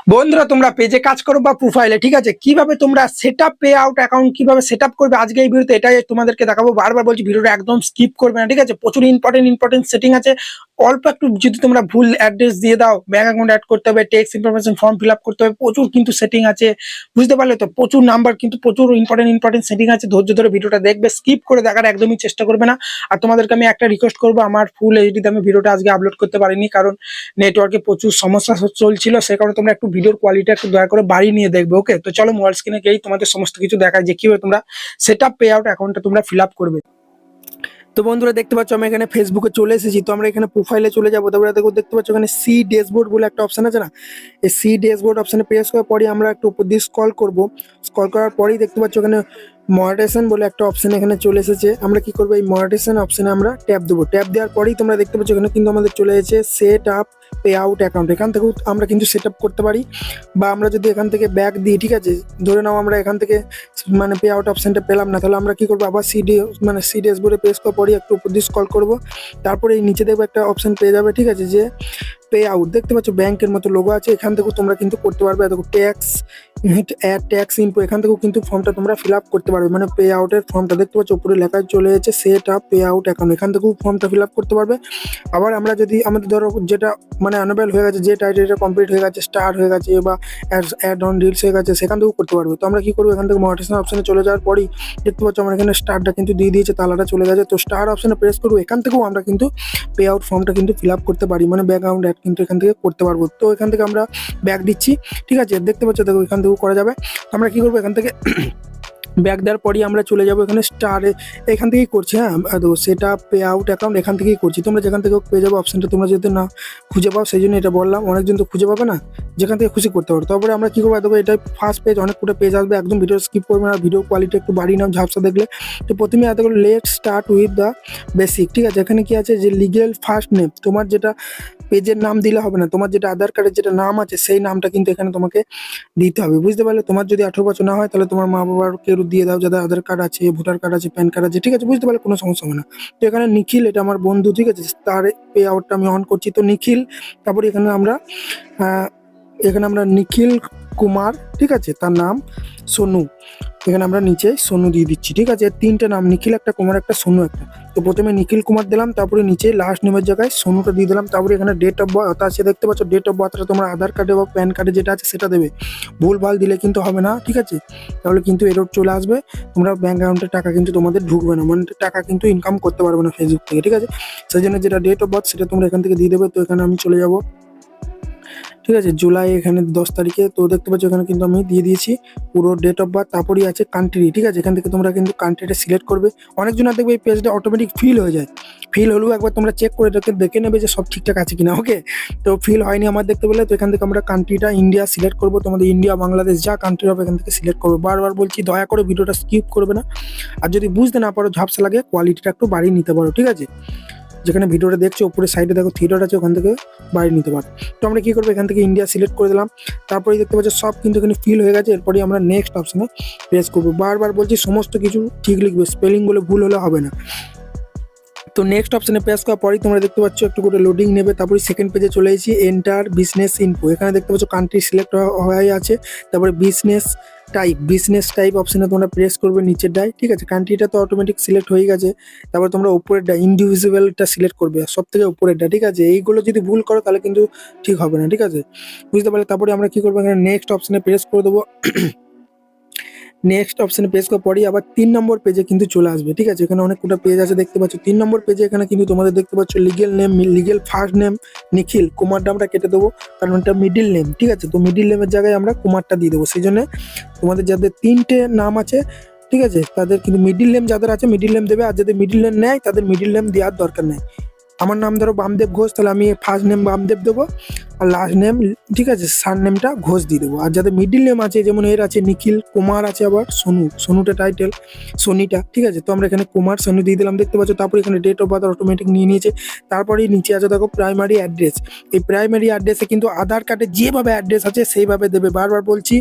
বন্ধুরা, তোমরা পেজে কাজ করো বা প্রোফাইলে, ঠিক আছে, কিভাবে তোমরা সেটআপ পে আউট অ্যাকাউন্ট কিভাবে সেটআপ করবে আজকে এই ভিডিওতে এটাই তোমাদেরকে দেখাবো। বারবার বলছি ভিডিওটা একদম স্কিপ করবে না, ঠিক আছে। প্রচুর ইম্পর্টেন্ট সেটিং আছে। অল্প একটু যদি তোমরা ভুল অ্যাড্রেস দিয়ে দাও, ব্যাংক অ্যাকাউন্ট অ্যাড করতে হবে, tax information form fill up করতে হবে, প্রচুর কিন্তু সেটিং আছে, বুঝতে পারলে তো। প্রচুর নাম্বার কিন্তু প্রচুর ইম্পর্টেন্ট সেটিং আছে। ধৈর্য ধরে ভিডিওটা দেখবে, স্কিপ করে দেখার একদমই চেষ্টা করবে না। আর তোমাদেরকে আমি একটা রিকোয়েস্ট করবো, আমার ফুল এইচডিতে আমি ভিডিওটা আজকে আপলোড করতে পারিনি, কারণ নেটওয়ার্কে প্রচুর সমস্যা চলছিল। সে কারণে তোমরা একটু ভিডিওর কোয়ালিটি একটু দয়া করে বাড়িয়ে নিয়ে দেখবে, ওকে। তো চলো মোবাইল স্ক্রিনে গিয়েই তোমাদের সমস্ত কিছু দেখায় যে কিভাবে তোমরা সেটআপ পে আউট অ্যাকাউন্টটা তোমরা ফিল আপ করবে। তো বন্ধুরা, দেখতে পাচ্ছ আমি এখানে ফেসবুকে চলে এসেছি। তো আমরা এখানে প্রোফাইলে চলে যাবো। তারপরে দেখতে পাচ্ছ এখানে সি ড্যাশবোর্ড বলে একটা অপশন আছে না, এই সি ড্যাশবোর্ড অপশনে প্রেস করার পরে আমরা একটু উপর দিয়ে স্ক্রল করব। স্ক্রল করার পরেই দেখতে পাচ্ছ এখানে মনিটাইজেশন বলে একটা অপশন এখানে চলে এসেছে। আমরা কি করবো, এই মনিটাইজেশন অপশনে আমরা ট্যাপ দেবো। ট্যাপ দেওয়ার পরেই তোমরা দেখতে পাচ্ছ এখানে কিন্তু আমাদের চলে এসেছে set up pay out account. এখান থেকেও আমরা কিন্তু সেট আপ করতে পারি, বা আমরা যদি এখান থেকে ব্যাক দিই, ঠিক আছে, ধরে নাও আমরা এখান থেকে মানে পে আউট অপশনটা পেলাম না, তাহলে আমরা কি করবো, আবার সি ড্যাশবোর্ডে প্রেস করার পরে একটু উপর দিয়ে স্ক্রল করবো। তারপরে এই নিচে দেখবো একটা অপশন পেয়ে যাবে, ঠিক আছে, যে পে আউট। দেখতে পাচ্ছ ব্যাংকের মতো লোগো আছে, এখান থেকেও তোমরা কিন্তু করতে পারবে। দেখো ট্যাক্স ইনফো, এখান থেকেও কিন্তু ফর্মটা তোমরা ফিল আপ করতে পারবে, মানে পে আউটের ফর্মটা। দেখতে পাচ্ছ উপরে লেখা চলে যাচ্ছে set up pay out account, এখান থেকেও ফর্মটা ফিল আপ করতে পারবে। আবার আমরা যদি আমাদের ধরো যেটা মানে অ্যানুয়াল হয়ে গেছে, যে টাইটেলটা কমপ্লিট হয়ে গেছে, স্টার হয়ে গেছে বা অ্যাড অন রিলস হয়ে গেছে, সেখান থেকেও করতে পারবে। তো আমরা কি করবো, এখান থেকে মনিটাইজেশন অপশনে চলে যাওয়ার পরেই দেখতে পাচ্ছ আমার এখানে স্টারটা কিন্তু দিয়ে দিয়েছে, তালাটা চলে গেছে। তো স্টার অপশনে প্রেস করবো, এখান থেকেও আমরা কিন্তু পে আউট ফর্মটা কিন্তু ফিল আপ করতে পারি, মানে ব্যাক অ্যাকাউন্ট অ্যাড কিন্তু এখান থেকে করতে পারবো। তো এখান থেকে আমরা ব্যাক দিচ্ছি, ঠিক আছে, দেখতে পাচ্ছ, দেখো এখান থেকেও করা যাবে। আমরা কি করবো, এখান থেকে ব্যাক দেওয়ার পরই আমরা চলে যাবো এখানে স্টারে, এখান থেকেই করছি। হ্যাঁ, দেখো সেটা পে আউট অ্যাকাউন্ট এখান থেকেই করছি। তোমরা যেখান থেকে পেয়ে যাবো অপশনটা, তোমরা যদি না খুঁজে পাও সেই জন্য এটা বললাম। অনেকজন তো খুঁজে পাবে না, যেখান থেকে খুশি করতে পারো। তারপরে আমরা কি করবো, দেখো এটা ফার্স্ট পেজ, অনেক কটা পেজ আসবে, একদম ভিডিও স্কিপ করবে না, ভিডিও কোয়ালিটি একটু বাড়িয়ে নাও ঝাপসা দেখলে। তো প্রথমে এত করে let start with the basic, ঠিক আছে। এখানে কি আছে যে লিগেল ফার্স্ট নেম, তোমার যেটা পেজের নাম দিলে হবে না, তোমার যেটা আধার কার্ডের যেটা নাম আছে সেই নামটা কিন্তু এখানে তোমাকে দিতে হবে, বুঝতে পারলে। তোমার যদি 18 বছর না হয় তাহলে তোমার মা বাবার কেউ দিয়ে দাও, যাদের আধার কার্ড আছে, ভোটার কার্ড আছে, প্যান কার্ড আছে, ঠিক আছে, বুঝতে পারলে, কোনো সমস্যা হবে না। তো এখানে নিখিল, এটা আমার বন্ধু, ঠিক আছে, তার পে আউটটা আমি অন করছি। তো নিখিল, তারপরে এখানে আমরা নিখিল কুমার, ঠিক আছে, তার নাম সোনু, এখানে আমরা নিচে সোনু দিয়ে দিচ্ছি, ঠিক আছে। তিনটে নাম, নিখিল একটা, কুমার একটা, সোনু একটা। তো প্রথমে নিখিল কুমার দিলাম, তারপরে নিচে লাস্ট নেমের জায়গায় সোনুটা দিয়ে দিলাম। তারপরে এখানে ডেট অফ বার্থ আছে, দেখতে পাচ্ছ ডেট অফ বার্থটা তোমরা আধার কার্ডে বা প্যান কার্ডে যেটা আছে সেটা দেবে, ভুল ভাল দিলে কিন্তু হবে না, ঠিক আছে, তাহলে কিন্তু এরর চলে আসবে। তোমরা ব্যাঙ্ক অ্যাকাউন্টে টাকা কিন্তু তোমাদের ঢুকবে না, মানে টাকা কিন্তু ইনকাম করতে পারবে না ফেসবুক থেকে, ঠিক আছে। সেই জন্য যেটা ডেট অফ বার্থ সেটা তোমরা এখান থেকে দিয়ে দেবে। তো এখানে আমি চলে যাবো, ঠিক আছে, জুলাই এখানে 10 তারিখে। তো দেখতে পাচ্ছ এখানে কিন্তু আমি দিয়ে দিয়েছি পুরো ডেট অফ বার্থ, তারপরেই আছে কান্ট্রি, ঠিক আছে। এখান থেকে তোমরা কিন্তু কান্ট্রিটা সিলেক্ট করবে। অনেকজন দেখবে এই পেজটা অটোমেটিক ফিল হয়ে যায়, ফিল হলেও একবার তোমরা চেক করে দেখে নেবে যে সব ঠিকঠাক আছে কিনা, ওকে। তো ফিল হয়নি আমার দেখতে পেলে, তো এখান থেকে আমরা কান্ট্রিটা ইন্ডিয়া সিলেক্ট করবো। তোমাদের ইন্ডিয়া, বাংলাদেশ যা কান্ট্রি হবে এখান থেকে সিলেক্ট করবো। বারবার বলছি দয়া করে ভিডিওটা স্কিপ করবে না, আর যদি বুঝতে না পারো, ঝাপসা লাগে, কোয়ালিটিটা একটু বাড়িয়ে নিতে পারো, ঠিক আছে। যেখানে ভিডিওটা দেখছো উপরে সাইডে দেখো থিয়েটার আছে, ওখান থেকে বাড়িয়ে নিতে পারো। তো আমরা কি করবো, এখান থেকে ইন্ডিয়া সিলেক্ট করে দিলাম। তারপরে দেখতে পাচ্ছ সব কিন্তু এখানে ফিল হয়ে গেছে। এরপরে আমরা নেক্সট অপশনে প্রেস করবো। বারবার বলছি সমস্ত কিছু ঠিক লিখবে, স্পেলিংগুলো ভুল হলে হবে না। তো নেক্সট অপশনে প্রেস করার পরেই তোমরা দেখতে পাচ্ছ একটু করে লোডিং নেবে। তারপরে সেকেন্ড পেজে চলে এসেছি, এন্টার বিজনেস ইনফো, এখানে দেখতে পাচ্ছ কান্ট্রি সিলেক্ট হয়ে আছে। তারপরে বিজনেস টাইপ অপশনে তোমরা প্রেস করবে নিচের ডাই, ঠিক আছে। কান্ট্রিটা তো অটোমেটিক সিলেক্ট হয়ে গেছে। তারপর তোমরা উপরেরটা ইন্ডিভিজুয়ালটা সিলেক্ট করবে, সব থেকে উপরেরটা, ঠিক আছে। এইগুলো যদি ভুল করো তাহলে কিন্তু ঠিক হবে না, ঠিক আছে, বুঝতে পারলে। তারপরে আমরা কি করবো, এখানে নেক্সট অপশনে প্রেস করে দেবো। নেক্সট অপশনে প্রেস করার পরেই আবার 3 নম্বর পেজে কিন্তু চলে আসবে, ঠিক আছে। এখানে অনেক কটা পেজ আছে দেখতে পাচ্ছ। 3 নম্বর পেজে এখানে কিন্তু তোমাদের দেখতে পাচ্ছ লিগেল ফার্স্ট নেম নিখিল, কুমারটা আমরা কেটে দেবো, কারণ এটা মিডিল নেম, ঠিক আছে। তো মিডিল নেমের জায়গায় আমরা কুমারটা দিয়ে দেবো। সেই জন্য তোমাদের যাদের 3টে নাম আছে, ঠিক আছে, তাদের কিন্তু মিডিল নেম যাদের আছে মিডিল নেম দেবে, আর যাদের মিডিল নেম নেয় তাদের মিডিল নেম দেওয়ার দরকার নেই। আমার নাম ধরো বামদেব ঘোষ, তাহলে আমি ফার্স্ট নেম বামদেব দেবো, আর লাস্ট নেম, ঠিক আছে, সার নেমটা ঘোষ দিয়ে দেবো। আর যাদের মিডিল নেম আছে, যেমন এর আছে নিখিল, কুমার আছে, আবার সোনুটা টাইটেল, সোনিটা, ঠিক আছে। তো আমরা এখানে কুমার সোনু দিয়ে দিলাম, দেখতে পাচ্ছ। তারপরে এখানে ডেট অফ বার্থ অটোমেটিক নিয়ে নিয়েছে। তারপরেই নিচে আছে দেখো প্রাইমারি অ্যাড্রেস। এই প্রাইমারি অ্যাড্রেসে কিন্তু আধার কার্ডে যেভাবে অ্যাড্রেস আছে সেইভাবে দেবে। বারবার বলছি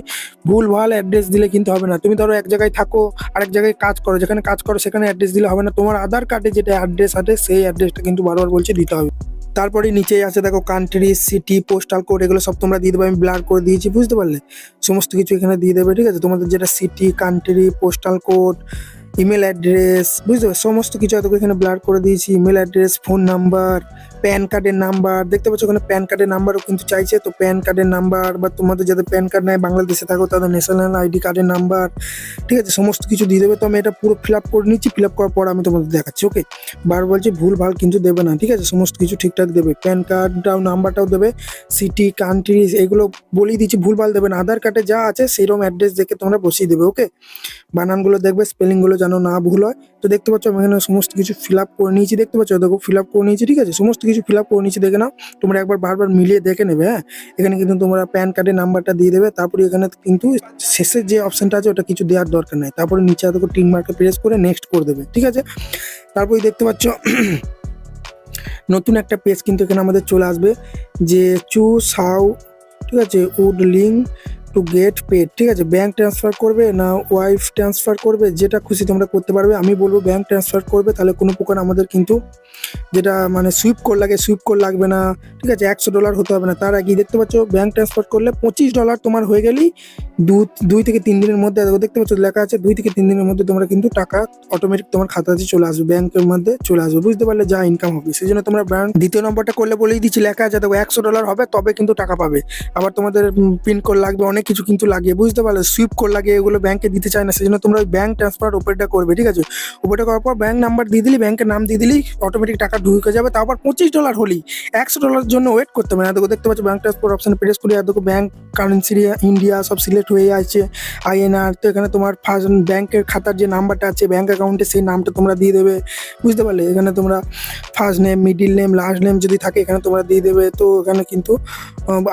ভুল ভাল অ্যাড্রেস দিলে কিন্তু হবে না। তুমি ধরো এক জায়গায় থাকো, আরেক জায়গায় কাজ করো, যেখানে কাজ করো সেখানে অ্যাড্রেস দিলে হবে না। তোমার আধার কার্ডে যেটা অ্যাড্রেস আছে সেই অ্যাড্রেসটা কিন্তু বারবার বলছি দিতে হবে। তারপরে নিচেই আছে দেখো কান্ট্রি, সিটি, পোস্টাল কোড, এগুলো সব তোমরা দিয়ে দেবে। আমি ব্লার করে দিয়েছি, বুঝতে পারলে? সমস্ত কিছু এখানে দিয়ে দেবে, ঠিক আছে? তোমাদের যেটা city, country, postal code, email address, বুঝতে পারছো? সমস্ত কিছু এত এখানে ব্লার করে দিয়েছি। Email address, phone number, pan কার্ডের নাম্বার, দেখতে পাচ্ছ ওখানে প্যান কার্ডের নাম্বারও কিন্তু চাইছে। তো প্যান কার্ডের নাম্বার, বা তোমাদের যাদের প্যান কার্ড নেয়, বাংলাদেশে থাকো, তাদের ন্যাশনাল আইডি কার্ডের নাম্বার, ঠিক আছে? সমস্ত কিছু দিয়ে দেবে। তো আমি এটা পুরো ফিল আপ করে নিচ্ছি। ফিল আপ করার পর আমি তোমাদের দেখাচ্ছি, ওকে? বার বলছি ভুল ভাল কিন্তু দেবে না, ঠিক আছে? সমস্ত কিছু ঠিকঠাক দেবে। প্যান কার্ডটাও নাম্বারটাও দেবে, সিটি, কান্ট্রি, এগুলো বলেই দিচ্ছি, ভুল ভাল দেবে না। আধার কার্ডে যা আছে সেরকম অ্যাড্রেস দেখে তোমরা বসিয়ে দেবে, ওকে? বানানগুলো দেখবে, স্পেলিংগুলো যেন না ভুল হয়। তো দেখতে পাচ্ছ আমি এখানে সমস্ত কিছু ফিল আপ করে নিয়েছি, দেখতে পাচ্ছ? দেখো ফিল আপ করে নিয়েছি, ঠিক আছে? সমস্ত কিছু ফিল আপ করে নিয়েছি, দেখে নাও। তোমরা একবার বারবার মিলিয়ে দেখে নেবে, হ্যাঁ? এখানে কিন্তু তোমরা প্যান কার্ডের নাম্বারটা দিয়ে দেবে। তারপরে এখানে কিন্তু শেষের যে অপশনটা আছে ওটা কিছু দেওয়ার দরকার নাই। তারপরে নিচে দেখো টিক মার্কে প্রেস করে নেক্সট করে দেবে, ঠিক আছে? তারপরে দেখতে পাচ্ছ নতুন একটা পেজ কিন্তু এখানে আমাদের চলে আসবে, যে চুজ হাউ, ঠিক আছে, would link to get paid, ঠিক আছে? ব্যাংক ট্রান্সফার করবে না ওয়াইফ ট্রান্সফার করবে, যেটা খুশি তোমরা করতে পারবে। আমি বলবো ব্যাংক ট্রান্সফার করবে, তাহলে কোনো প্রকার আমাদের কিন্তু যেটা মানে সুইপ কোড লাগে, সুইপ কোড লাগবে না, ঠিক আছে? $100 হতে হবে না। তার আগে দেখতে পাচ্ছ ব্যাংক ট্রান্সফার করলে $25 তোমার হয়ে গেলেই 2 থেকে 3 দিনের মধ্যে, দেখতে পাচ্ছ লেখা আছে 2 থেকে 3 দিনের মধ্যে তোমরা কিন্তু টাকা অটোমেটিক তোমার খাতাতে চলে আসবে, ব্যাংকের মধ্যে চলে আসবে, বুঝতে পারলে? যা ইনকাম হবে। সেই জন্য তোমরা ব্যাংক দ্বিতীয় নম্বরটা করলে বলেই দিচ্ছি, লেখা আছে দেখো $100 হবে তবে কিন্তু টাকা পাবে। আবার তোমাদের পিন কোড লাগবে, অনেক কিছু কিন্তু লাগে, বুঝতে পারলে? সুইপ কোড লাগে, এগুলো ব্যাংকে দিতে চায় না। সেই জন্য তোমরা ওই ব্যাংক ট্রান্সফার ওপরটা করবে, ঠিক আছে? ওপরটা করার পর ব্যাংক নাম্বার দিয়ে দিলি, ব্যাংকের নাম দিয়ে দিলি, অটোমেটিক টাকা ঢুকে যাবে। তারপর $25 হলেই, $100 জন্য ওয়েট করতে হবে না। দেখো দেখতে পাচ্ছ ব্যাংক ট্রান্সফার অপশনে প্রেস করি, আর দেখো ব্যাংক কারেন্সি ইন্ডিয়া সব সিলেক্ট হয়ে আছে, INR। তো এখানে তোমার ফার্স্ট ব্যাংকের খাতার যে নাম্বারটা আছে ব্যাংক অ্যাকাউন্টে, সেই নামটা তোমরা দিয়ে দেবে, বুঝতে পারলে? এখানে তোমরা first name, middle name, last name যদি থাকে এখানে তোমরা দিয়ে দেবে। তো এখানে কিন্তু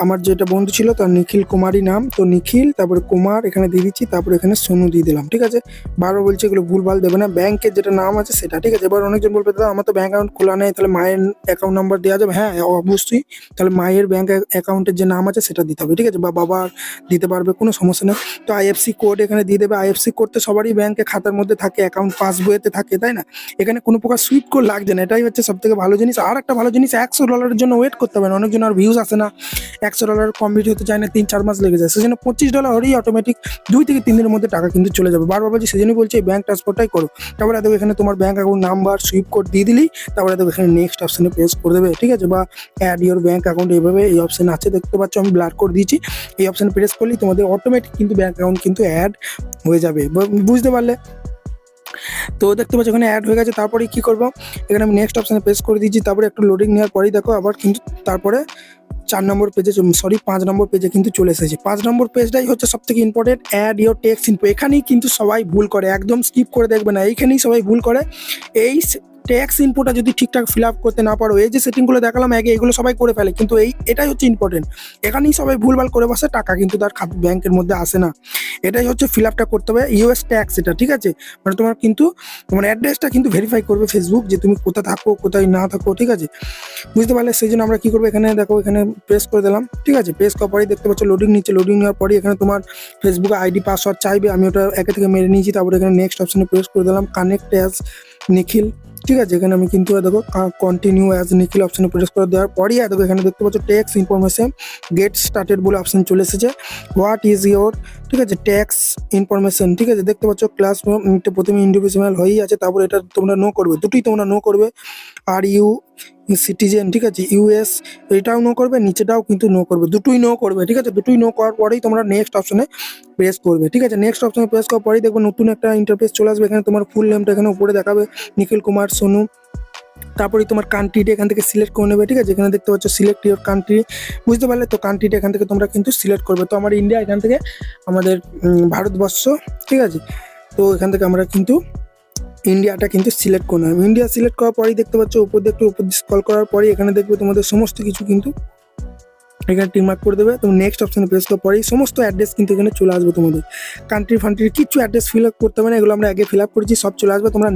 আমার যেটা বন্ধু ছিল তার নিখিল কুমারই নাম, তো নিখিল, তারপরে কুমার এখানে দিয়ে দিচ্ছি, তারপরে এখানে সোনু দিয়ে দিলাম, ঠিক আছে? বারবার বলছে এগুলো ভুলভাল দেবে না, ব্যাংকের যেটা নাম আছে সেটা, ঠিক আছে? এবার অনেকজন বলবে দাদা আমার তো ব্যাংক অ্যাকাউন্ট খোলা নেই, তাহলে মায়ের অ্যাকাউন্ট নাম্বার দেওয়া যাবে? হ্যাঁ অবশ্যই, তাহলে মায়ের ব্যাংক অ্যাকাউন্টের যে নাম আছে সেটা দিতে হবে, ঠিক আছে? বা বাবার দিতে পারবে, কোনো সমস্যা নেই। তো IFSC কোড এখানে দিয়ে দেবে। IFSC কোড তো সবারই ব্যাংকে খাতার মধ্যে থাকে, অ্যাকাউন্ট পাসবইতে থাকে, তাই না? এখানে কোনো প্রকার সুইপ কোড লাগছে না, এটাই হচ্ছে সব থেকে ভালো জিনিস। আর একটা ভালো জিনিস, $100 জন্য ওয়েট করতে হবে না। অনেকজন আর ভিউজ আসে না, $100 কমপ্লিট হতে চায় না, 3-4 মাস লেগে যায়। সেজন্য $25 হলেই অটোমেটিক 2 থেকে 3 দিনের মধ্যে টাকা কিন্তু চলে যাবে। বারবার বলছি, সেজন্যই বলছি ব্যাংক ট্রান্সফারটাই করো। তারপরে দেখো এখানে তোমার bank account number, sweep code দিয়ে দিলি, তারপরে দেখো এখানে নেক্সট অপশনে প্রেস করে দেবে, ঠিক আছে? বা অ্যাড ইওর ব্যাংক অ্যাকাউন্ট, এইভাবে এই অপশন আছে, দেখতে পাচ্ছ আমি ব্লার করে দিয়েছি। এই অপশনে প্রেস করলেই তোমাদের অটোমেটিক কিন্তু ব্যাংক অ্যাকাউন্ট কিন্তু অ্যাড হয়ে যাবে, বুঝতে পারলে? তো দেখতে পাচ্ছ এখানে অ্যাড হয়ে গেছে। তারপরে কি করবো, এখানে আমি নেক্সট অপশনে প্রেস করে দিয়েছি। তারপরে একটু লোডিং নেওয়ার পরেই দেখো আবার কিন্তু তারপরে 4 নম্বর পেজে, সরি 5 নম্বর পেজে কিন্তু চলে এসেছে। 5 নম্বর পেজটাই হচ্ছে সব থেকে important, add your text info. এখানেই কিন্তু সবাই ভুল করে, একদম স্কিপ করে দেখবে না, এইখানেই সবাই ভুল করে। এই ট্যাক্স ইনপুটটা যদি ঠিকঠাক ফিল আপ করতে না পারো, এই যে সেটিংগুলো দেখালাম আগে, এগুলো সবাই করে ফেলে, কিন্তু এটাই হচ্ছে ইম্পর্টেন্ট। এখানেই সবাই ভুলভাল করে বসে, টাকা কিন্তু তার ব্যাংকের মধ্যে আসে না। এটাই হচ্ছে ফিল আপটা করতে হবে, US ট্যাক্স এটা, ঠিক আছে? মানে তোমার কিন্তু তোমার অ্যাড্রেসটা কিন্তু ভেরিফাই করবে ফেসবুক, যে তুমি কোথায় থাকো কোথায় না থাকো, ঠিক আছে? বুঝতে পারলে? সেই জন্য আমরা কি করবো, এখানে দেখো এখানে প্রেস করে দিলাম, ঠিক আছে? প্রেস করার পরেই দেখতে পাচ্ছ লোডিং নিচ্ছে, লোডিং নেওয়ার পরেই এখানে তোমার ফেসবুকে আইডি পাসওয়ার্ড চাইবে। আমি ওটা একে থেকে মেরে নিয়েছি। তারপরে এখানে নেক্সট অপশনে প্রেস করে দিলাম, কানেক্ট অ্যাজ নিখিল, ঠিক আছে? এখানে আমি কিন্তু দেখো কন্টিনিউ অ্যাজ নিখিল অপশনে প্রেস করে দেওয়ার পরই দেখো এখানে দেখতে পাচ্ছ ট্যাক্স ইনফরমেশন গেট স্টার্টেড বলে অপশন চলে এসেছে। হোয়াট ইজ ইয়োর, ঠিক আছে, ট্যাক্স ইনফরমেশন, ঠিক আছে? দেখতে পাচ্ছ ক্লাস প্রথমে ইন্ডিভিজুয়াল হয়েই আছে, তারপরে এটা তোমরা নো করবে, দুটোই তোমরা নো করবে। আর ইউ সিটিজেন, ঠিক আছে, US, এটাও নো করবে, নিচেটাও কিন্তু নো করবে, দুটোই নো করবে, ঠিক আছে? দুটোই নো করার পরেই তোমরা নেক্সট অপশনে প্রেস করবে, ঠিক আছে? নেক্সট অপশনে প্রেস করার পরেই দেখবে নতুন একটা ইন্টারফেস চলে আসবে। এখানে তোমার ফুল নেমটা এখানে উপরে দেখাবে, নিখিল কুমার সোনু। তারপরে তোমার কান্ট্রিটা এখান থেকে সিলেক্ট করে নেবে, ঠিক আছে? এখানে দেখতে পাচ্ছ সিলেক্ট ইওর কান্ট্রি, বুঝতে পারলে? তো কান্ট্রিটা এখান থেকে তোমরা কিন্তু সিলেক্ট করবে। তো আমার ইন্ডিয়া, এখান থেকে আমাদের ভারতবর্ষ, ঠিক আছে? তো এখান থেকে আমরা কিন্তু ইন্ডিয়াটা কিন্তু সিলেক্ট করে নেব। ইন্ডিয়া সিলেক্ট করার পরেই দেখতে পাচ্ছ উপর দিয়ে স্ক্রল করার পরেই এখানে দেখবে তোমাদের সমস্ত কিছু কিন্তু এখানে টিক মার্ক করে দেবে। তুমি নেক্সট অপশনে প্রেস করার পরেই সমস্ত অ্যাড্রেস কিন্তু এখানে চলে আসবে তোমাদের। কান্ট্রি ফান্ট্রির কিছু অ্যাড্রেস ফিল আপ করতে হবে না, এগুলো আমরা আগে ফিল আপ করেছি, সব চলে আসবে। তোমরা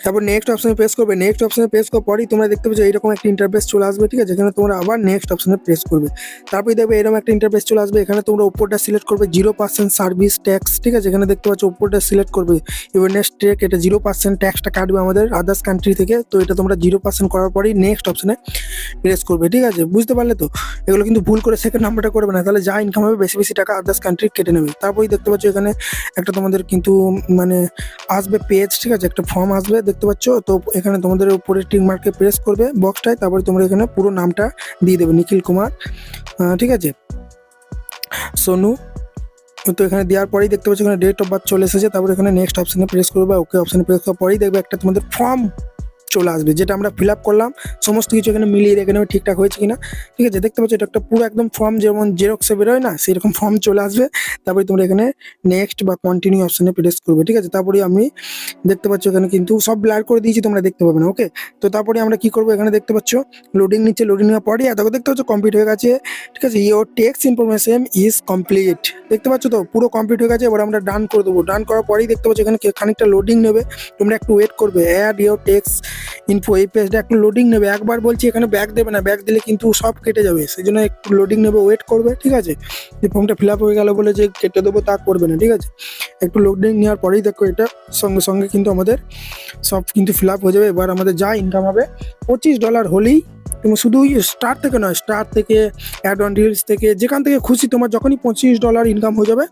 তারপর নেক্সট অপশনে প্রেস করবে। নেক্সট অপশনে প্রেস করার পরেই তোমরা দেখতে পাচ্ছ এইরকম একটা ইন্টারফেস চলে আসবে, ঠিক আছে। এখানে তোমরা আবার নেক্সট অপশনে প্রেস করবে। তারপরে দেখবে এরকম একটা ইন্টারফেস চলে আসবে। এখানে তোমরা উপরটা সিলেক্ট করবে 0% সার্ভিস ট্যাক্স, ঠিক আছে। এখানে দেখতে পাচ্ছ উপরটা সিলেক্ট করবে ইউএনএস টেক, এটা 0% ট্যাক্সটা কাটবে আমাদের আদার্স কান্ট্রি থেকে। তো এটা তোমরা 0% করার পরেই নেক্সট অপশনে প্রেস করবে, ঠিক আছে। বুঝতে পারলে তো? এগুলো কিন্তু ভুল করে সেকেন্ড নাম্বারটা করবে না, তাহলে যা ইনকাম হবে বেশি বেশি টাকা আদার্স কান্ট্রি কেটে নেবে। তারপরেই দেখতে পাচ্ছ এখানে একটা তোমাদের কিন্তু মানে আসবে পেজ, ঠিক আছে, একটা ফর্ম আসবে দেখতে পাচ্ছ। তো এখানে তোমাদের উপরে টিক মার্কে প্রেস করবে বক্সটায়, তারপরে তোমরা এখানে পুরো নামটা দিয়ে দেবে নিখিল কুমার, ঠিক আছে, সোনু। তো এখানে দেওয়ার পরেই দেখতে পাচ্ছ এখানে ডেট অফ বার্থ চলে এসেছে। তারপরে এখানে নেক্সট অপশনে প্রেস করবে, ওকে অপশনে প্রেস করার পরেই দেখবে একটা তোমাদের ফর্ম চলে আসবে, যেটা আমরা ফিল আপ করলাম সমস্ত কিছু এখানে মিলিয়ে দেখে নেবে ঠিকঠাক হয়েছে কিনা, ঠিক আছে। দেখতে পাচ্ছ এটা একটা পুরো একদম ফর্ম যেমন জেরক্সে বেরোয় না, সেরকম ফর্ম চলে আসবে। তারপরে তোমরা এখানে নেক্সট বা কন্টিনিউ অপশনে প্রেস করবে, ঠিক আছে। তারপরে আমি দেখতে পাচ্ছ এখানে কিন্তু সব ব্লার করে দিয়েছি, তোমরা দেখতে পাবে না, ওকে। তো তারপরে আমরা কি করবো, এখানে দেখতে পাচ্ছ লোডিং নিচ্ছে, লোডিং নেওয়ার পরে দেখো দেখতে পাচ্ছ কমপ্লিট হয়ে গেছে, ঠিক আছে। Your text information is complete, দেখতে পাচ্ছ তো পুরো কমপ্লিট হয়ে গেছে। এবার আমরা ডান করে দেবো। ডান করার পরেই দেখতে পাচ্ছ এখানে খানিকটা লোডিং নেবে, তোমরা একটু ওয়েট করবে। অ্যাড ইওর টেক্সট ইনফো, এই পেজটা একটু লোডিং নেবে। একবার বলছি এখানে ব্যাক দেবে না, ব্যাক দিলে কিন্তু সব কেটে যাবে, সেই জন্য একটু লোডিং নেবে, ওয়েট করবে, ঠিক আছে। যে ফর্মটা ফিল আপ হয়ে গেল বলে যে কেটে দেবো তা করবে না, ঠিক আছে। একটু লোডিং নেওয়ার পরেই দেখো এটা সঙ্গে সঙ্গে কিন্তু আমাদের সব কিন্তু ফিল আপ হয়ে যাবে। এবার আমাদের যা ইনকাম হবে $25 হলেই তুমি শুধু স্টার থেকে নয়, স্টার থেকে, অ্যাড অন রিলস থেকে, যেখান থেকে খুশি তোমার যখনই $25 ইনকাম হয়ে যাবে,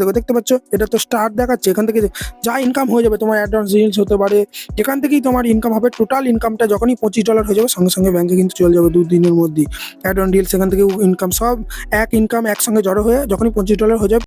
দেখো দেখতে পাচ্ছ এটা তো স্টার দেখাচ্ছে, এখান থেকে যা ইনকাম হয়ে যাবে তোমার অ্যাড অন রিলস হতে পারে, যেখান থেকেই তোমার ইনকাম হবে, টোটাল ইনকামটা যখনই $25 হয়ে যাবে সঙ্গে সঙ্গে ব্যাংকে কিন্তু চলে যাবে 2 দিনের মধ্যেই। অ্যাড অন রিলস এখান থেকে ইনকাম সব ইনকাম একসঙ্গে জড়ো হয়ে যখনই $25 হয়ে যাবে